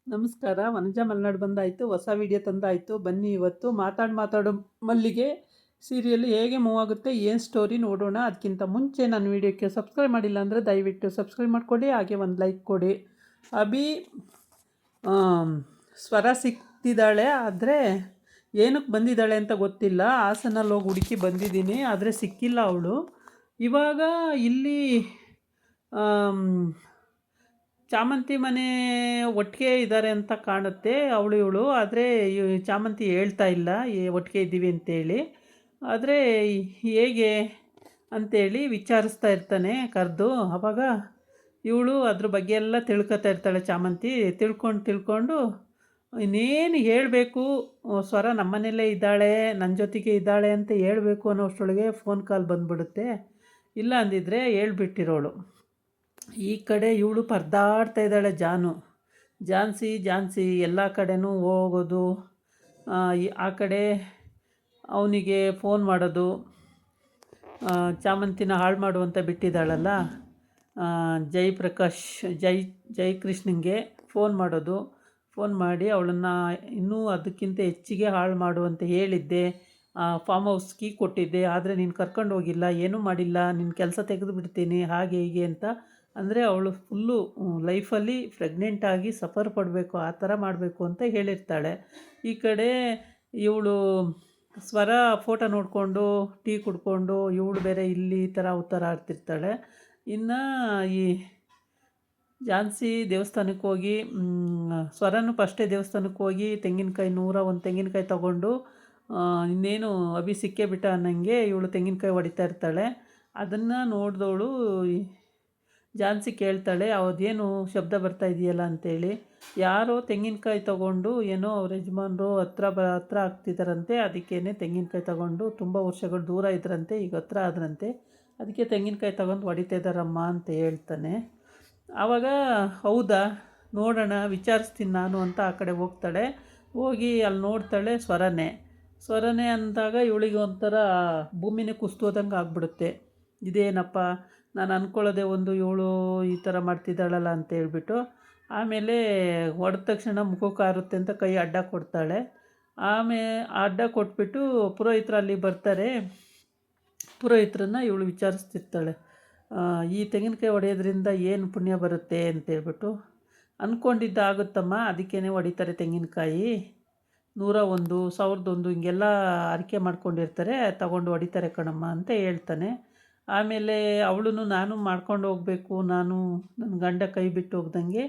ನಮಸ್ಕಾರ. ವನಜಾ ಮಲ್ನಾಡು ಬಂದಾಯಿತು, ಹೊಸ ವಿಡಿಯೋ ತಂದಾಯಿತು. ಬನ್ನಿ ಇವತ್ತು ಮಾತಾಡು ಮಲ್ಲಿಗೆ ಸೀರಿಯಲ್ ಹೇಗೆ ಮೂವ್ ಆಗುತ್ತೆ, ಏನು ಸ್ಟೋರಿ ನೋಡೋಣ. ಅದಕ್ಕಿಂತ ಮುಂಚೆ ನನ್ನ ವಿಡಿಯೋಕ್ಕೆ ಸಬ್ಸ್ಕ್ರೈಬ್ ಮಾಡಿಲ್ಲ ಅಂದರೆ ದಯವಿಟ್ಟು ಸಬ್ಸ್ಕ್ರೈಬ್ ಮಾಡಿಕೊಡಿ, ಹಾಗೆ ಒಂದು ಲೈಕ್ ಕೊಡಿ. ಅಭಿ ಸ್ವರ ಸಿಕ್ತಿದ್ದಾಳೆ, ಆದರೆ ಏನಕ್ಕೆ ಬಂದಿದ್ದಾಳೆ ಅಂತ ಗೊತ್ತಿಲ್ಲ. ಹಾಸನಲ್ಲಿ ಹೋಗಿ ಹುಡುಕಿ ಬಂದಿದ್ದೀನಿ, ಆದರೆ ಸಿಕ್ಕಿಲ್ಲ ಅವಳು. ಇವಾಗ ಇಲ್ಲಿ ಚಾಮಂತಿ ಮನೆ ಒಟ್ಟಿಗೆ ಇದ್ದಾರೆ ಅಂತ ಕಾಣುತ್ತೆ, ಅವಳು ಇವಳು. ಆದರೆ ಚಾಮಂತಿ ಹೇಳ್ತಾ ಇಲ್ಲ ಒಟ್ಟಿಗೆ ಇದ್ದೀವಿ ಅಂತೇಳಿ. ಆದರೆ ಹೇಗೆ ಅಂಥೇಳಿ ವಿಚಾರಿಸ್ತಾ ಇರ್ತಾನೆ ಕರೆದು. ಆವಾಗ ಇವಳು ಅದ್ರ ಬಗ್ಗೆ ಎಲ್ಲ ತಿಳ್ಕೊತಾ ಇರ್ತಾಳೆ ಚಾಮಂತಿ. ತಿಳ್ಕೊಂಡು ಇನ್ನೇನು ಹೇಳಬೇಕು, ಸ್ವರ ನಮ್ಮನೆಯಲ್ಲೇ ಇದ್ದಾಳೆ, ನನ್ನ ಜೊತೆಗೆ ಇದ್ದಾಳೆ ಅಂತ ಹೇಳಬೇಕು ಅನ್ನೋಷ್ಟರೊಳಗೆ ಫೋನ್ ಕಾಲ್ ಬಂದುಬಿಡುತ್ತೆ. ಇಲ್ಲ ಅಂದಿದ್ರೆ ಹೇಳ್ಬಿಟ್ಟಿರೋಳು. ಈ ಕಡೆ ಇವಳು ಪರದಾಡ್ತಾ ಇದ್ದಾಳೆ ಜಾನ್ಸಿ ಎಲ್ಲ ಕಡೆನೂ ಹೋಗೋದು, ಆ ಕಡೆ ಅವನಿಗೆ ಫೋನ್ ಮಾಡೋದು. ಚಾಮಂತಿನ ಹಾಳು ಮಾಡುವಂತ ಬಿಟ್ಟಿದ್ದಾಳಲ್ಲ, ಜಯಕೃಷ್ಣಂಗೆ ಫೋನ್ ಮಾಡೋದು. ಫೋನ್ ಮಾಡಿ ಅವಳನ್ನು ಇನ್ನೂ ಅದಕ್ಕಿಂತ ಹೆಚ್ಚಿಗೆ ಹಾಳು ಮಾಡುವಂತ ಹೇಳಿದ್ದೆ. ಫಾರ್ಮ್ ಹೌಸ್ ಕೀ ಕೊಟ್ಟಿದ್ದೆ, ಆದರೆ ನೀನು ಕರ್ಕೊಂಡು ಹೋಗಿಲ್ಲ, ಏನೂ ಮಾಡಿಲ್ಲ, ನಿನ್ನ ಕೆಲಸ ತೆಗೆದು ಬಿಡ್ತೀನಿ, ಹಾಗೆ ಹೀಗೆ ಅಂತ. ಅಂದರೆ ಅವಳು ಫುಲ್ಲು ಲೈಫಲ್ಲಿ ಪ್ರೆಗ್ನೆಂಟಾಗಿ ಸಫರ್ ಪಡಬೇಕು, ಆ ಥರ ಮಾಡಬೇಕು ಅಂತ ಹೇಳಿರ್ತಾಳೆ. ಈ ಕಡೆ ಇವಳು ಸ್ವರ ಫೋಟೋ ನೋಡಿಕೊಂಡು ಟೀ ಕುಡ್ಕೊಂಡು ಇವಳು ಬೇರೆ ಇಲ್ಲಿ ಈ ಥರ ಉತ್ತರ ಆಡ್ತಿರ್ತಾಳೆ. ಇನ್ನು ಈ ಝಾನ್ಸಿ ದೇವಸ್ಥಾನಕ್ಕೆ ಹೋಗಿ, ಸ್ವರನು ಫಸ್ಟೇ ದೇವಸ್ಥಾನಕ್ಕೆ ಹೋಗಿ ತೆಂಗಿನಕಾಯಿ 101 ತೆಂಗಿನಕಾಯಿ ತೊಗೊಂಡು, ಇನ್ನೇನು ಅಭಿ ಸಿಕ್ಕೇ ಬಿಟ್ಟ ಅನ್ನಂಗೆ ಇವಳು ತೆಂಗಿನಕಾಯಿ ಹೊಡಿತಾ ಇರ್ತಾಳೆ. ಅದನ್ನು ನೋಡಿದವಳು ಝಾನ್ಸಿ ಕೇಳ್ತಾಳೆ, ಅದೇನು ಶಬ್ದ ಬರ್ತಾ ಇದೆಯಲ್ಲ ಅಂತೇಳಿ. ಯಾರೋ ತೆಂಗಿನಕಾಯಿ ತೊಗೊಂಡು ಏನೋ ಅವ್ರ ಯಜಮಾನರು ಹತ್ರ ಆಗ್ತಿದ್ದಾರಂತೆ, ಅದಕ್ಕೇ ತೆಂಗಿನಕಾಯಿ ತೊಗೊಂಡು ತುಂಬ ವರ್ಷಗಳು ದೂರ ಇದ್ರಂತೆ, ಈಗ ಹತ್ರ ಆದ್ರಂತೆ, ಅದಕ್ಕೆ ತೆಂಗಿನಕಾಯಿ ತೊಗೊಂಡು ಹೊಡಿತಾ ಇದ್ದಾರಮ್ಮ ಅಂತ ಹೇಳ್ತಾನೆ. ಆವಾಗ ಹೌದಾ, ನೋಡೋಣ, ವಿಚಾರಿಸ್ತೀನಿ ನಾನು ಅಂತ ಆ ಕಡೆ ಹೋಗ್ತಾಳೆ. ಹೋಗಿ ಅಲ್ಲಿ ನೋಡ್ತಾಳೆ ಸ್ವರನೇ ಅಂದಾಗ ಇವಳಿಗೆ ಒಂಥರ ಭೂಮಿನೇ ಕುಸಿದೋದಂಗೆ ಆಗ್ಬಿಡುತ್ತೆ. ಇದೇನಪ್ಪ, ನಾನು ಅಂದ್ಕೊಳ್ಳೋದೆ ಒಂದು, ಇವಳು ಈ ಥರ ಮಾಡ್ತಿದ್ದಾಳಲ್ಲ ಅಂತ ಹೇಳ್ಬಿಟ್ಟು. ಆಮೇಲೆ ಹೊಡೆದ ತಕ್ಷಣ ಮುಖಕ್ಕೆ ಆರುತ್ತೆ ಅಂತ ಕೈ ಅಡ್ಡ ಕೊಡ್ತಾಳೆ. ಅಡ್ಡ ಕೊಟ್ಬಿಟ್ಟು ಪುರೋಹಿತರು ಅಲ್ಲಿ ಬರ್ತಾರೆ. ಪುರೋಹಿತರನ್ನು ಇವಳು ವಿಚಾರಿಸ್ತಿರ್ತಾಳೆ, ಈ ತೆಂಗಿನಕಾಯಿ ಹೊಡೆಯೋದ್ರಿಂದ ಏನು ಪುಣ್ಯ ಬರುತ್ತೆ ಅಂತೇಳ್ಬಿಟ್ಟು. ಅಂದ್ಕೊಂಡಿದ್ದು ಆಗುತ್ತಮ್ಮ, ಅದಕ್ಕೇ ಹೊಡಿತಾರೆ ತೆಂಗಿನಕಾಯಿ, 101, 1001 ಹಿಂಗೆಲ್ಲ ಅರಿಕೆ ಮಾಡ್ಕೊಂಡಿರ್ತಾರೆ, ತಗೊಂಡು ಹೊಡಿತಾರೆ ಕಣಮ್ಮ ಅಂತ ಹೇಳ್ತಾನೆ. ಆಮೇಲೆ ಅವಳು ನಾನು ಮಾಡ್ಕೊಂಡು ಹೋಗಬೇಕು, ನನ್ನ ಗಂಡ ಕೈ ಬಿಟ್ಟು ಹೋಗ್ದಂಗೆ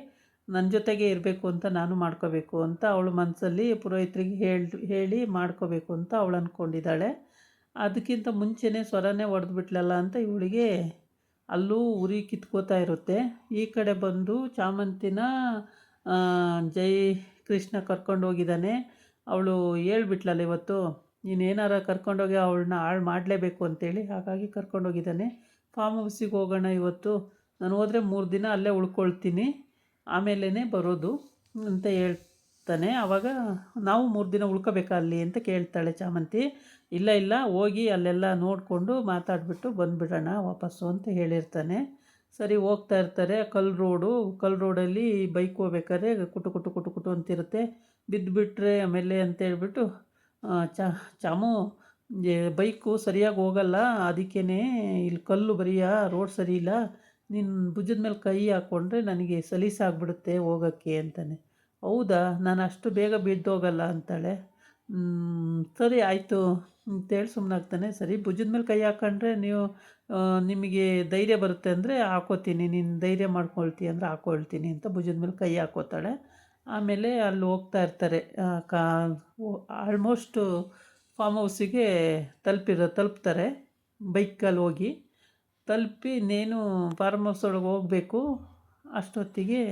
ನನ್ನ ಜೊತೆಗೆ ಇರಬೇಕು ಅಂತ ನಾನು ಮಾಡ್ಕೋಬೇಕು ಅಂತ ಅವಳು ಮನಸ್ಸಲ್ಲಿ ಪುರೋಹಿತರಿಗೆ ಹೇಳಿ ಮಾಡ್ಕೋಬೇಕು ಅಂತ ಅವಳು ಅಂದ್ಕೊಂಡಿದ್ದಾಳೆ. ಅದಕ್ಕಿಂತ ಮುಂಚೆನೇ ಸ್ವರನೇ ಹೊಡೆದ್ಬಿಟ್ಲಲ್ಲ ಅಂತ ಇವಳಿಗೆ ಅಲ್ಲೂ ಉರಿ ಕಿತ್ಕೋತಾ ಇರುತ್ತೆ. ಈ ಕಡೆ ಬಂದು ಚಾಮಂತಿನ ಕೃಷ್ಣ ಕರ್ಕೊಂಡು ಹೋಗಿದ್ದಾನೆ. ಅವಳು ಹೇಳ್ಬಿಟ್ಲಲ್ಲ ಇವತ್ತು, ನೀನೇನಾರ ಕರ್ಕೊಂಡೋಗಿ ಅವಳನ್ನ ಹಾಳು ಮಾಡಲೇಬೇಕು ಅಂತೇಳಿ, ಹಾಗಾಗಿ ಕರ್ಕೊಂಡೋಗಿದ್ದಾನೆ. ಫಾರ್ಮ್ ಹೌಸಿಗೆ ಹೋಗೋಣ ಇವತ್ತು, ನಾನು ಹೋದರೆ 3 ದಿನ ಅಲ್ಲೇ ಉಳ್ಕೊಳ್ತೀನಿ, ಆಮೇಲೇ ಬರೋದು ಅಂತ ಹೇಳ್ತಾನೆ. ಆವಾಗ ನಾವು 3 ದಿನ ಉಳ್ಕೋಬೇಕಾ ಅಲ್ಲಿ ಅಂತ ಕೇಳ್ತಾಳೆ ಚಾಮಂತಿ. ಇಲ್ಲ ಹೋಗಿ ಅಲ್ಲೆಲ್ಲ ನೋಡಿಕೊಂಡು ಮಾತಾಡಿಬಿಟ್ಟು ಬಂದುಬಿಡೋಣ ವಾಪಸ್ಸು ಅಂತ ಹೇಳಿರ್ತಾನೆ. ಸರಿ, ಹೋಗ್ತಾ ಇರ್ತಾರೆ. ಕಲ್ ರೋಡಲ್ಲಿ ಬೈಕ್ ಹೋಗ್ಬೇಕಾದ್ರೆ ಕುಟು ಅಂತಿರುತ್ತೆ. ಬಿದ್ದುಬಿಟ್ರೆ ಆಮೇಲೆ ಅಂತೇಳ್ಬಿಟ್ಟು ಚಾಮು ಬೈಕು ಸರಿಯಾಗಿ ಹೋಗಲ್ಲ, ಅದಕ್ಕೇ ಇಲ್ಲಿ ಕಲ್ಲು ಬರಿಯ ರೋಡ್ ಸರಿ ಇಲ್ಲ, ನಿನ್ನ ಭುಜದ ಮೇಲೆ ಕೈ ಹಾಕ್ಕೊಂಡ್ರೆ ನನಗೆ ಸಲೀಸಾಗ್ಬಿಡುತ್ತೆ ಹೋಗೋಕ್ಕೆ ಅಂತಾನೆ. ಹೌದಾ, ನಾನು ಅಷ್ಟು ಬೇಗ ಬಿದ್ದೋಗಲ್ಲ ಅಂತಾಳೆ. ಸರಿ ಆಯಿತು ಅಂತೇಳಿ ಸುಮ್ಮನಾಗ್ತಾನೆ. ಸರಿ, ಭುಜದ ಮೇಲೆ ಕೈ ಹಾಕ್ಕೊಂಡ್ರೆ ನಿಮಗೆ ಧೈರ್ಯ ಬರುತ್ತೆ ಅಂದರೆ ಹಾಕೋತೀನಿ, ನೀನು ಧೈರ್ಯ ಮಾಡ್ಕೊಳ್ತೀಯ ಅಂದರೆ ಹಾಕ್ಕೊಳ್ತೀನಿ ಅಂತ ಭುಜದ ಮೇಲೆ ಕೈ ಹಾಕೋತಾಳೆ. ಆಮೇಲೆ ಅಲ್ಲಿ ಹೋಗ್ತಾ ಇರ್ತಾರೆ. ಆಲ್ಮೋಸ್ಟು ಫಾರ್ಮ್ ಹೌಸಿಗೆ ತಲುಪ್ತಾರೆ ಬೈಕಲ್ಲಿ ಹೋಗಿ. ತಲುಪಿ ಇನ್ನೇನು ಫಾರ್ಮ್ ಹೌಸ್ ಒಳಗೆ ಹೋಗಬೇಕು. ಅಷ್ಟೊತ್ತಿಗೆ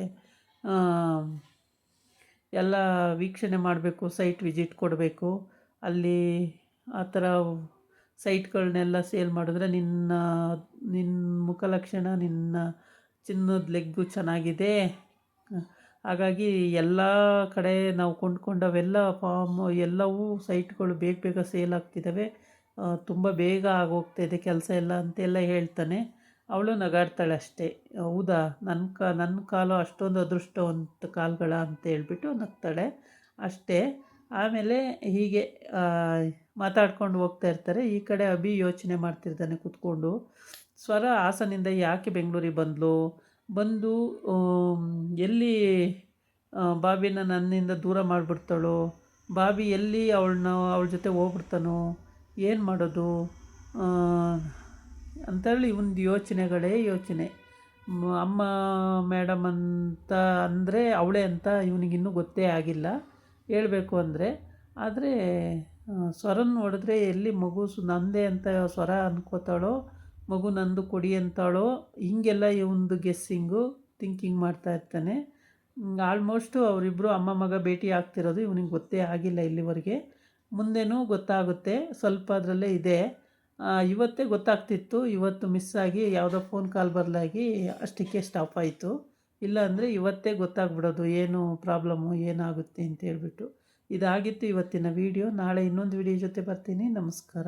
ಎಲ್ಲ ವೀಕ್ಷಣೆ ಮಾಡಬೇಕು, ಸೈಟ್ ವಿಸಿಟ್ ಕೊಡಬೇಕು. ಅಲ್ಲಿ ಆ ಥರ ಸೈಟ್ಗಳನ್ನೆಲ್ಲ ಸೇಲ್ ಮಾಡಿದ್ರೆ ನಿನ್ನ ಮುಖಲಕ್ಷಣ, ನಿನ್ನ ಚಿನ್ನದ ಲೆಗ್ಗು ಚೆನ್ನಾಗಿದೆ, ಹಾಗಾಗಿ ಎಲ್ಲ ಕಡೆ ನಾವು ಕೊಂಡ್ಕೊಂಡವೆಲ್ಲ ಎಲ್ಲವೂ ಸೈಟ್ಗಳು ಬೇಗ ಸೇಲ್ ಆಗ್ತಿದ್ದಾವೆ, ತುಂಬ ಬೇಗ ಆಗೋಗ್ತಾಯಿದೆ ಕೆಲಸ ಎಲ್ಲ ಅಂತೆಲ್ಲ ಹೇಳ್ತಾನೆ. ಅವಳು ನಗಾಡ್ತಾಳೆ ಅಷ್ಟೇ. ಹೌದಾ, ನನ್ನ ಕಾಲು ಅಷ್ಟೊಂದು ಅದೃಷ್ಟವಂತ ಕಾಲುಗಳ ಅಂತ ಹೇಳ್ಬಿಟ್ಟು ನಗ್ತಾಳೆ ಅಷ್ಟೇ. ಆಮೇಲೆ ಹೀಗೆ ಮಾತಾಡ್ಕೊಂಡು ಹೋಗ್ತಾ ಇರ್ತಾರೆ. ಈ ಕಡೆ ಅಭಿ ಯೋಚನೆ ಮಾಡ್ತಿರ್ತಾನೆ ಕೂತ್ಕೊಂಡು, ಸ್ವರ ಹಾಸನಿಂದ ಯಾಕೆ ಬೆಂಗಳೂರಿಗೆ ಬಂದು ಎಲ್ಲಿ ಬಾಬಿನ ನನ್ನಿಂದ ದೂರ ಮಾಡಿಬಿಡ್ತಾಳೋ, ಬಾಬಿ ಎಲ್ಲಿ ಅವಳ ಜೊತೆ ಹೋಗ್ಬಿಡ್ತಾನೋ, ಏನು ಮಾಡೋದು ಅಂತೇಳಿ ಇವನದು ಯೋಚನೆಗಳೇ ಯೋಚನೆ. ಅಮ್ಮ ಮೇಡಮ್ ಅಂತ ಅಂದರೆ ಅವಳೇ ಅಂತ ಇವನಿಗಿನ್ನೂ ಗೊತ್ತೇ ಆಗಿಲ್ಲ ಹೇಳಬೇಕು ಅಂದರೆ. ಆದರೆ ಸ್ವರನ ನೋಡಿದ್ರೆ ಎಲ್ಲಿ ಮಗು ನಂದೇ ಅಂತ ಸ್ವರ ಅಂದ್ಕೋತಾಳೋ, ಮಗು ನಂದು ಕೊಡಿ ಅಂತಾಳೋ, ಹಿಂಗೆಲ್ಲ ಇವನದು ಗೆಸ್ಸಿಂಗು ಥಿಂಕಿಂಗ್ ಮಾಡ್ತಾ ಇರ್ತಾನೆ. ಆಲ್ಮೋಸ್ಟು ಅವರಿಬ್ಬರು ಅಮ್ಮ ಮಗ ಭೇಟಿ ಆಗ್ತಿರೋದು ಇವನಿಗೆ ಗೊತ್ತೇ ಆಗಿಲ್ಲ ಇಲ್ಲಿವರೆಗೆ. ಮುಂದೆನೂ ಗೊತ್ತಾಗುತ್ತೆ, ಸ್ವಲ್ಪ ಅದರಲ್ಲೇ ಇದೆ. ಇವತ್ತೇ ಗೊತ್ತಾಗ್ತಿತ್ತು, ಇವತ್ತು ಮಿಸ್ ಆಗಿ ಯಾವುದೋ ಫೋನ್ ಕಾಲ್ ಬರಲಾಗಿ ಅಷ್ಟಕ್ಕೆ ಸ್ಟಾಪ್ ಆಯಿತು. ಇಲ್ಲಾಂದರೆ ಇವತ್ತೇ ಗೊತ್ತಾಗ್ಬಿಡೋದು ಏನು ಪ್ರಾಬ್ಲಮ್ಮು ಏನಾಗುತ್ತೆ ಅಂತ ಹೇಳ್ಬಿಟ್ಟು. ಇದಾಗಿತ್ತು ಇವತ್ತಿನ ವೀಡಿಯೋ. ನಾಳೆ ಇನ್ನೊಂದು ವೀಡಿಯೋ ಜೊತೆ ಬರ್ತೀನಿ. ನಮಸ್ಕಾರ.